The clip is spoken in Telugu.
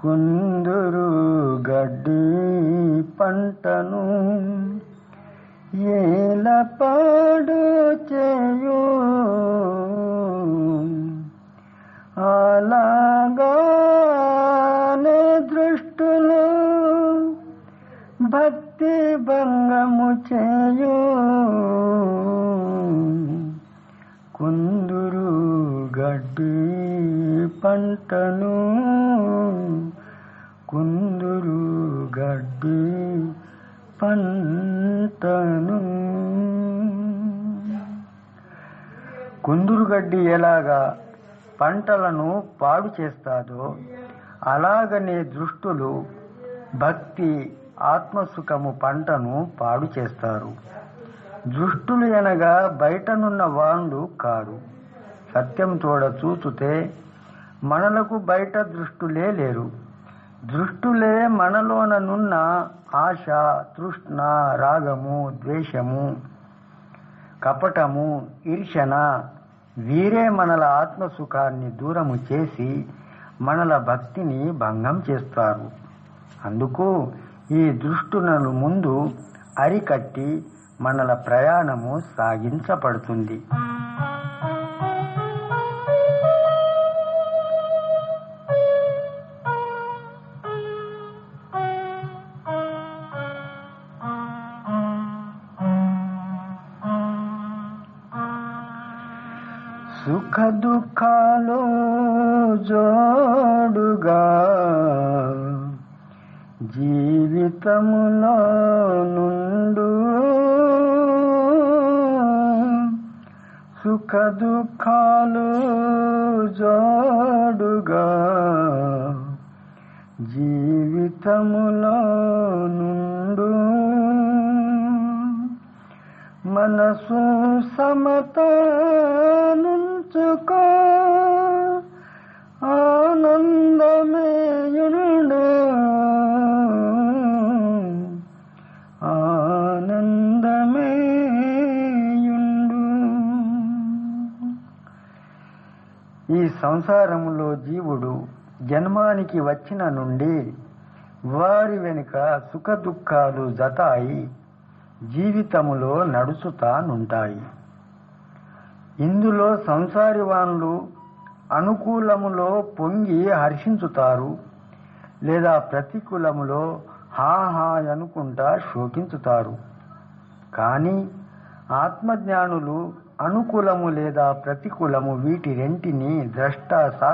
కుందురు గడ్డి పంటను ఏలపాడు చేయు అలాగానే దృష్టులు భక్తి భంగము చేయు కుందురు గడ్డి పంటను కుందురు గడ్డి పంటను. కుందురుగడ్డి ఎలాగా పంటలను పాడు చేస్తాదో అలాగనే దృష్టులు భక్తి ఆత్మసుఖము పంటను పాడు చేస్తారు. దృష్టులు అనగా బయటనున్న వాళ్ళు కాదు. సత్యం తోడ చూచుతే మనలకు బయట దృష్టులే లేరు. దృష్టులే మనలోనున్న ఆశ, తృష్ణ, రాగము, ద్వేషము, కపటము, ఈర్షణ వీరే మనల ఆత్మసుఖాన్ని దూరము చేసి మనల భక్తిని భంగం చేస్తారు. అందుకు ఈ దృష్టులను ముందు అరికట్టి మనల ప్రయాణము సాగించబడుతుంది. సుఖ దుఃఖాలు జోడుగా జీవితములో నుండు సుఖ దుఃఖాలు జోడుగా జీవితములో నుండు మనసు సమతనుంచుకో ఆనందమేయుండు ఆనందమేయుండు. ఈ సంసారములో జీవుడు జన్మానికి వచ్చిన నుండి వారి వెనుక సుఖ దుఃఖాలు జతాయి జీవితములో నడుచుతానుంటాయి. ఇందులో సంసారి వాళ్ళు అనుకూలములో పొంగి హర్షించుతారు, లేదా ప్రతికూలములో హాహా అనుకుంటా శోకించుతారు. కానీ ఆత్మజ్ఞానులు అనుకూలము లేదా ప్రతికూలము వీటి రెంటిని ద్రష్ట